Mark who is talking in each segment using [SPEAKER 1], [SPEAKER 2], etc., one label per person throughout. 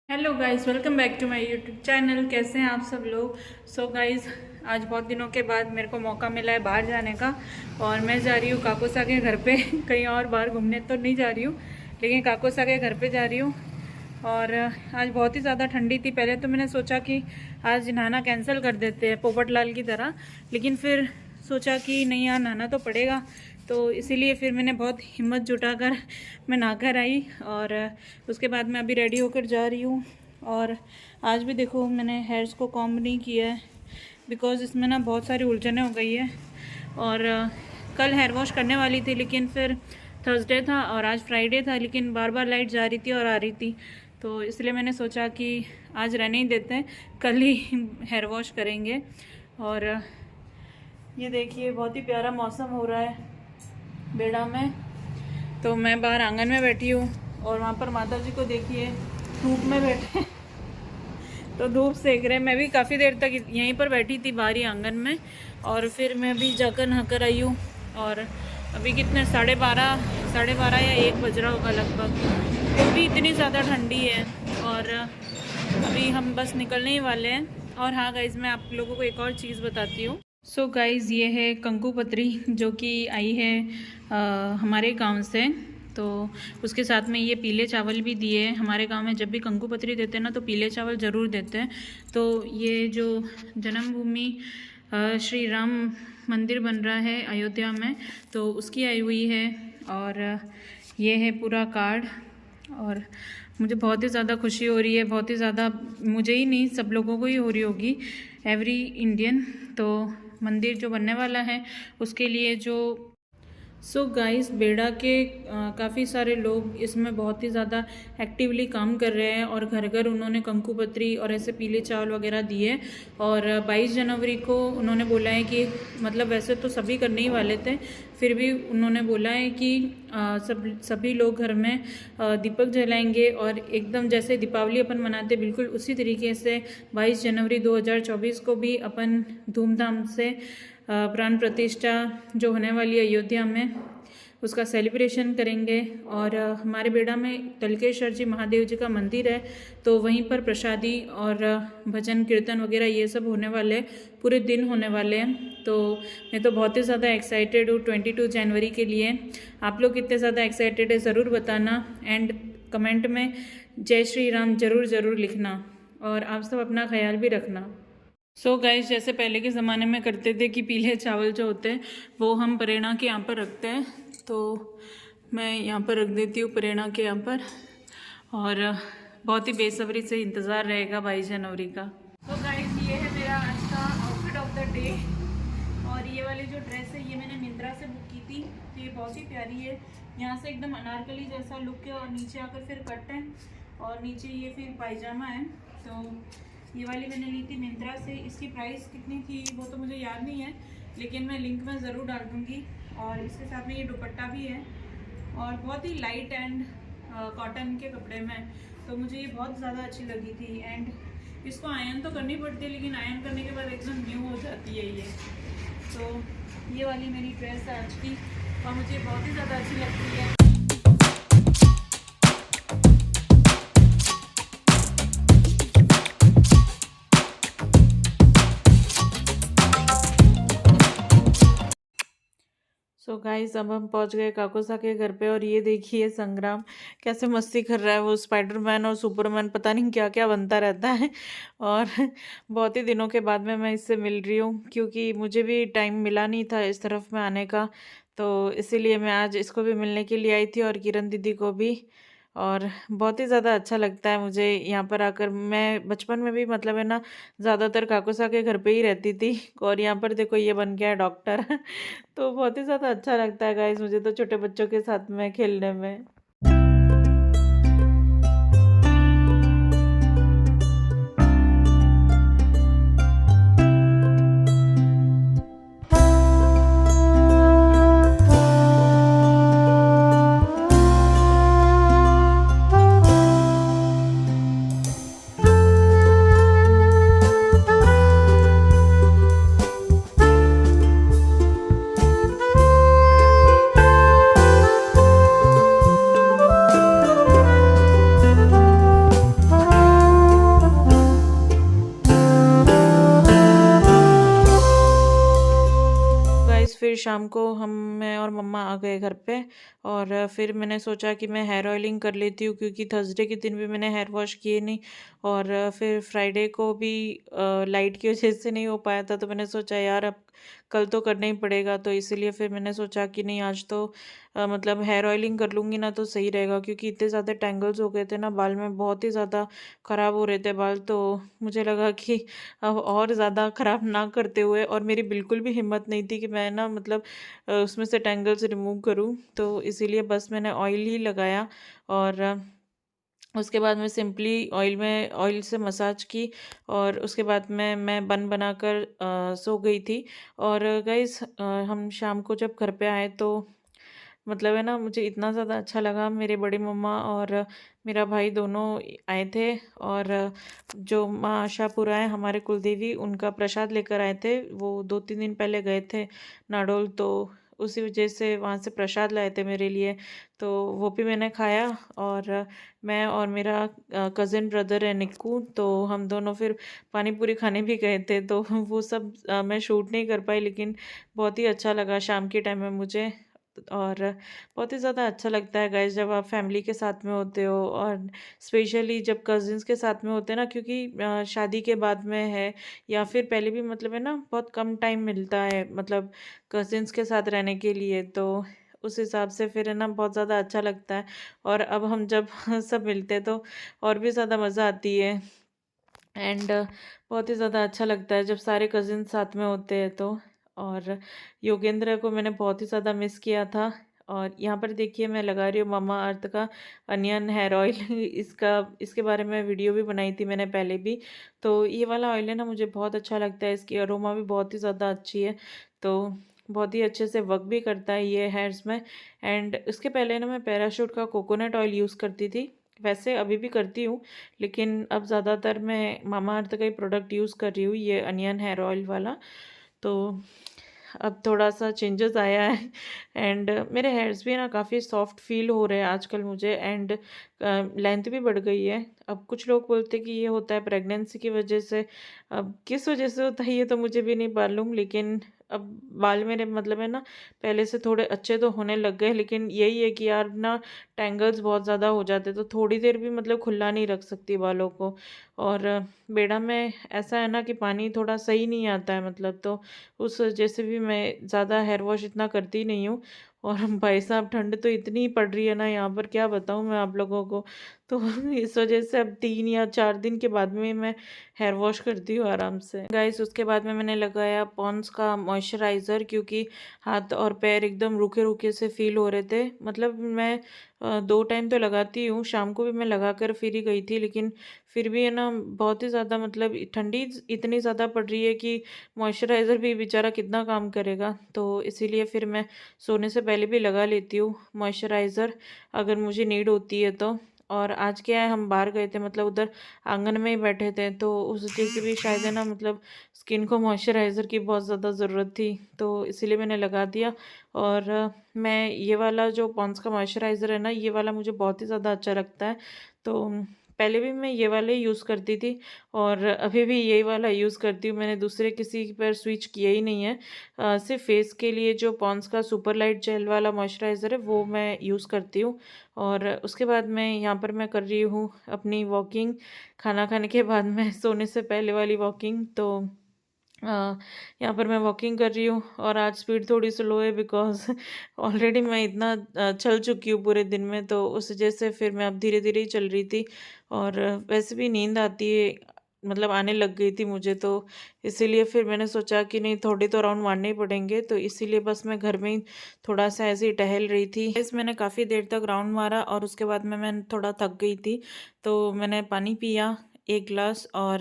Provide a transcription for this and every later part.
[SPEAKER 1] Hello guys, welcome back to my YouTube channel. कैसे हैं आप सब लोग। सो गाइस, आज बहुत दिनों के बाद मेरे को मौका मिला है बाहर जाने का और मैं जा रही हूँ काकोसा के घर पे। कहीं और बाहर घूमने तो नहीं जा रही हूँ, लेकिन काकोसा के घर पे जा रही हूँ। और आज बहुत ही ज़्यादा ठंडी थी। पहले तो मैंने सोचा कि आज नहाना कैंसिल कर देते हैं पोपट लाल की तरह, लेकिन फिर सोचा कि नहीं यार, नहाना तो पड़ेगा। तो इसीलिए फिर मैंने बहुत हिम्मत जुटाकर मैं नहाकर आई और उसके बाद मैं अभी रेडी होकर जा रही हूँ। और आज भी देखो, मैंने हेयर्स को कॉम्ब नहीं किया है बिकॉज़ इसमें ना बहुत सारी उलझनें हो गई है। और कल हेयर वॉश करने वाली थी, लेकिन फिर थर्सडे था और आज फ्राइडे था, लेकिन बार बार लाइट जा रही थी और आ रही थी, तो इसलिए मैंने सोचा कि आज रहने ही देते हैं, कल ही हेयर वॉश करेंगे। और ये देखिए, बहुत ही प्यारा मौसम हो रहा है बेड़ा में। तो मैं बाहर आंगन में बैठी हूँ और वहाँ पर माता जी को देखिए धूप में बैठे तो धूप सेक रहे। मैं भी काफ़ी देर तक यहीं पर बैठी थी बाहरी आंगन में, और फिर मैं भी जाकर नहाकर आई हूँ। और अभी कितने 12:30 या 1 बज रहा होगा लगभग। फिर भी इतनी ज़्यादा ठंडी है और अभी हम बस निकलने ही वाले हैं। और हाँ गाइज़, मैं आप लोगों को एक और चीज़ बताती हूँ। सो गाइज़, ये है कंकु पत्री जो कि आई है हमारे गांव से। तो उसके साथ में ये पीले चावल भी दिए हैं। हमारे गांव में जब भी कंकु पत्री देते हैं ना, तो पीले चावल ज़रूर देते हैं। तो ये जो जन्मभूमि श्री राम मंदिर बन रहा है अयोध्या में, तो उसकी आई हुई है। और ये है पूरा कार्ड। और मुझे बहुत ही ज़्यादा खुशी हो रही है, बहुत ही ज़्यादा, मुझे ही नहीं सब लोगों को ही हो रही होगी, एवरी इंडियन। तो मंदिर जो बनने वाला है उसके लिए जो सो गाइस, बेड़ा के काफ़ी सारे लोग इसमें बहुत ही ज़्यादा एक्टिवली काम कर रहे हैं और घर घर उन्होंने कंकु पत्री और ऐसे पीले चावल वगैरह दिए। और 22 जनवरी को उन्होंने बोला है कि, मतलब वैसे तो सभी करने ही वाले थे, फिर भी उन्होंने बोला है कि सभी लोग घर में दीपक जलाएंगे और एकदम जैसे दीपावली अपन मनाते बिल्कुल उसी तरीके से 22 जनवरी 2024 को भी अपन धूमधाम से प्राण प्रतिष्ठा जो होने वाली है अयोध्या में, उसका सेलिब्रेशन करेंगे। और हमारे बेड़ा में तलकेश्वर जी महादेव जी का मंदिर है, तो वहीं पर प्रसादी और भजन कीर्तन वगैरह ये सब होने वाले हैं, पूरे दिन होने वाले हैं। तो मैं तो बहुत ही ज़्यादा एक्साइटेड हूँ 22 जनवरी के लिए। आप लोग कितने ज़्यादा एक्साइटेड है ज़रूर बताना, एंड कमेंट में जय श्री राम ज़रूर लिखना। और आप सब अपना ख्याल भी रखना। सो गाइस, जैसे पहले के ज़माने में करते थे कि पीले चावल जो होते हैं वो हम प्रेरणा के यहाँ पर रखते हैं, तो मैं यहाँ पर रख देती हूँ प्रेरणा के यहाँ पर। और बहुत ही बेसब्री से इंतज़ार रहेगा 22 जनवरी का। तो गाइस, ये है मेरा आज का आउटफिट ऑफ द डे। और ये वाली जो ड्रेस है ये मैंने मिंत्रा से बुक की थी, तो ये बहुत ही प्यारी है। यहाँ से एकदम अनारकली जैसा लुक है और नीचे आकर फिर कट है और नीचे ये फिर पायजामा है। तो ये वाली मैंने ली थी मिंत्रा से। इसकी प्राइस कितनी थी वो तो मुझे याद नहीं है, लेकिन मैं लिंक में ज़रूर डाल दूँगी। और इसके साथ में ये दुपट्टा भी है और बहुत ही लाइट एंड कॉटन के कपड़े में, तो मुझे ये बहुत ज़्यादा अच्छी लगी थी। एंड इसको आयरन तो करनी पड़ती है, लेकिन आयरन करने के बाद एकदम न्यू हो जाती है ये। तो ये वाली मेरी ड्रेस है आज की और मुझे बहुत ही ज़्यादा अच्छी लगती है। सो गाइस, अब हम पहुंच गए काकोसा के घर पे और ये देखिए संग्राम कैसे मस्ती कर रहा है। वो स्पाइडरमैन और सुपरमैन पता नहीं क्या क्या बनता रहता है। और बहुत ही दिनों के बाद में मैं इससे मिल रही हूँ, क्योंकि मुझे भी टाइम मिला नहीं था इस तरफ में आने का, तो इसीलिए मैं आज इसको भी मिलने के लिए आई थी और किरण दीदी को भी। और बहुत ही ज़्यादा अच्छा लगता है मुझे यहाँ पर आकर। मैं बचपन में भी मतलब है ना, ज़्यादातर काकोसा के घर पे ही रहती थी। और यहाँ पर देखो ये बन गया है डॉक्टर। तो बहुत ही ज़्यादा अच्छा लगता है गाइस मुझे तो छोटे बच्चों के साथ में खेलने में। शाम को मैं और मम्मा आ गए घर पे। और फिर मैंने सोचा कि मैं हेयर ऑयलिंग कर लेती हूँ, क्योंकि थर्सडे के दिन भी मैंने हेयर वॉश किए नहीं। और फिर फ्राइडे को भी लाइट की वजह से नहीं हो पाया था, तो मैंने सोचा यार अब कल तो करना ही पड़ेगा। तो इसीलिए फिर मैंने सोचा कि नहीं, आज तो मतलब हेयर ऑयलिंग कर लूँगी ना तो सही रहेगा, क्योंकि इतने ज़्यादा टेंगल्स हो गए थे ना बाल में, बहुत ही ज़्यादा ख़राब हो रहे थे बाल। तो मुझे लगा कि अब और ज़्यादा ख़राब ना करते हुए, और मेरी बिल्कुल भी हिम्मत नहीं थी कि मैं ना मतलब उसमें से टेंगल्स रिमूव करूँ, तो इसीलिए बस मैंने ऑयल ही लगाया। और उसके बाद मैं सिंपली ऑयल से मसाज की, और उसके बाद मैं बन बनाकर सो गई थी। और गाइस, हम शाम को जब घर पे आए तो मतलब है ना, मुझे इतना ज़्यादा अच्छा लगा। मेरे बड़ी मम्मा और मेरा भाई दोनों आए थे, और जो माँ आशापुरा है हमारे कुलदेवी, उनका प्रसाद लेकर आए थे। वो 2-3 दिन पहले गए थे नाडोल, तो उसी वजह से वहाँ से प्रसाद लाए थे मेरे लिए। तो वो भी मैंने खाया। और मैं और मेरा कज़िन ब्रदर है निक्कू, तो हम दोनों फिर पानी पूरी खाने भी गए थे। तो वो सब मैं शूट नहीं कर पाई, लेकिन बहुत ही अच्छा लगा शाम के टाइम में मुझे। और बहुत ही ज़्यादा अच्छा लगता है गाइस जब आप फैमिली के साथ में होते हो, और स्पेशली जब कज़िन्स के साथ में होते हैं ना, क्योंकि शादी के बाद में है या फिर पहले भी मतलब है ना, बहुत कम टाइम मिलता है मतलब कज़िन्स के साथ रहने के लिए। तो उस हिसाब से फिर है ना, बहुत ज़्यादा अच्छा लगता है। और अब हम जब सब मिलते हैं तो और भी ज़्यादा मज़ा आती है। एंड बहुत ही ज़्यादा अच्छा लगता है जब सारे कज़िन साथ में होते हैं तो। और योगेंद्र को मैंने बहुत ही ज़्यादा मिस किया था। और यहाँ पर देखिए, मैं लगा रही हूँ मम्मा अर्थ का अनियन हेयर ऑयल इसका इसके बारे में वीडियो भी बनाई थी मैंने पहले भी। तो ये वाला ऑयल है ना, मुझे बहुत अच्छा लगता है, इसकी अरोमा भी बहुत ही ज़्यादा अच्छी है। तो बहुत ही अच्छे से वर्क भी करता है ये हेयर्स में। एंड इसके पहले ना मैं पैराशूट का कोकोनट ऑयल यूज़ करती थी, वैसे अभी भी करती हूँ, लेकिन अब ज़्यादातर मैं मामा अर्थ का ही प्रोडक्ट यूज़ कर रही हूँ, ये अनियन हेयर ऑयल वाला। तो अब थोड़ा-सा चेंजेस आया है। एंड मेरे हेयर्स भी ना काफ़ी सॉफ्ट फ़ील हो रहे हैं आजकल मुझे। एंड लेंथ भी बढ़ गई है। अब कुछ लोग बोलते हैं कि ये होता है प्रेगनेंसी की वजह से। अब किस वजह से होता है ये तो मुझे भी नहीं मालूम, लेकिन अब बाल मेरे मतलब है ना, पहले से थोड़े अच्छे तो होने लग गए, लेकिन यही है कि यार ना, टैंगल्स बहुत ज़्यादा हो जाते, तो थोड़ी देर भी मतलब खुला नहीं रख सकती बालों को। और बेड़ा में ऐसा है ना कि पानी थोड़ा सही नहीं आता है मतलब, तो उस वजह से भी मैं ज़्यादा हेयर वॉश इतना करती नहीं हूँ। और भाई साहब, ठंड तो इतनी पड़ रही है ना यहाँ पर, क्या बताऊँ मैं आप लोगों को। तो इस वजह से अब 3 या 4 दिन के बाद में मैं हेयर वॉश करती हूँ आराम से गाइस। उसके बाद में मैंने लगाया पॉन्ड्स का मॉइस्चराइज़र, क्योंकि हाथ और पैर एकदम रूखे रूखे से फील हो रहे थे। मतलब मैं 2 टाइम तो लगाती हूँ, शाम को भी मैं लगा कर फिर ही गई थी, लेकिन फिर भी है ना, बहुत ही ज़्यादा मतलब ठंडी इतनी ज़्यादा पड़ रही है कि मॉइस्चराइज़र भी बेचारा कितना काम करेगा। तो इसीलिए फिर मैं सोने से पहले भी लगा लेती हूँ मॉइस्चराइज़र, अगर मुझे नीड होती है तो। और आज क्या है, हम बाहर गए थे, मतलब उधर आंगन में ही बैठे थे, तो उस वजह से भी शायद है ना, मतलब स्किन को मॉइस्चराइज़र की बहुत ज़्यादा ज़रूरत थी, तो इसीलिए मैंने लगा दिया। और मैं ये वाला जो पॉन्ड्स का मॉइस्चराइज़र है ना, ये वाला मुझे बहुत ही ज़्यादा अच्छा लगता है। तो पहले भी मैं ये वाला ही यूज़ करती थी, और अभी भी यही वाला यूज़ करती हूँ। मैंने दूसरे किसी पर स्विच किया ही नहीं है। सिर्फ फेस के लिए जो पॉन्ड्स का सुपर लाइट जेल वाला मॉइस्चराइज़र है वो मैं यूज़ करती हूँ। और उसके बाद मैं यहाँ पर मैं कर रही हूँ अपनी वॉकिंग, खाना खाने के बाद में सोने से पहले वाली वॉकिंग। तो यहाँ पर मैं वॉकिंग कर रही हूँ, और आज स्पीड थोड़ी स्लो है, बिकॉज़ ऑलरेडी मैं इतना चल चुकी हूँ पूरे दिन में, तो उस वजह से फिर मैं अब धीरे धीरे ही चल रही थी। और वैसे भी नींद आती है, मतलब आने लग गई थी मुझे, तो इसीलिए फिर मैंने सोचा कि नहीं, थोड़े तो राउंड मारने ही पड़ेंगे, तो इसीलिए बस मैं घर में ही थोड़ा सा ऐसे ही टहल रही थी। इस मैंने काफ़ी देर तक राउंड मारा, और उसके बाद में मैं थोड़ा थक गई थी, तो मैंने पानी पिया 1 गिलास। और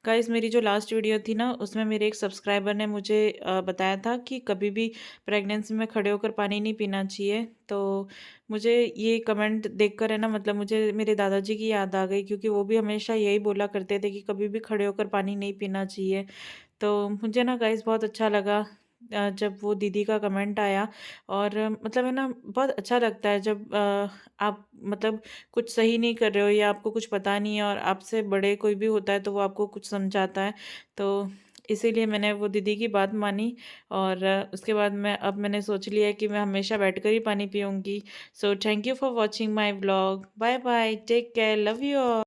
[SPEAKER 1] गाइस, मेरी जो लास्ट वीडियो थी ना, उसमें मेरे एक सब्सक्राइबर ने मुझे बताया था कि कभी भी प्रेगनेंसी में खड़े होकर पानी नहीं पीना चाहिए। तो मुझे ये कमेंट देखकर है ना, मतलब मुझे मेरे दादाजी की याद आ गई, क्योंकि वो भी हमेशा यही बोला करते थे कि कभी भी खड़े होकर पानी नहीं पीना चाहिए। तो मुझे ना गाइस बहुत अच्छा लगा जब वो दीदी का कमेंट आया। और मतलब है ना, बहुत अच्छा लगता है जब आप मतलब कुछ सही नहीं कर रहे हो, या आपको कुछ पता नहीं है और आपसे बड़े कोई भी होता है तो वो आपको कुछ समझाता है। तो इसीलिए मैंने वो दीदी की बात मानी और उसके बाद मैंने सोच लिया कि मैं हमेशा बैठकर ही पानी पीऊँगी। So thank you for watching my vlog. Bye bye, take care, love you all.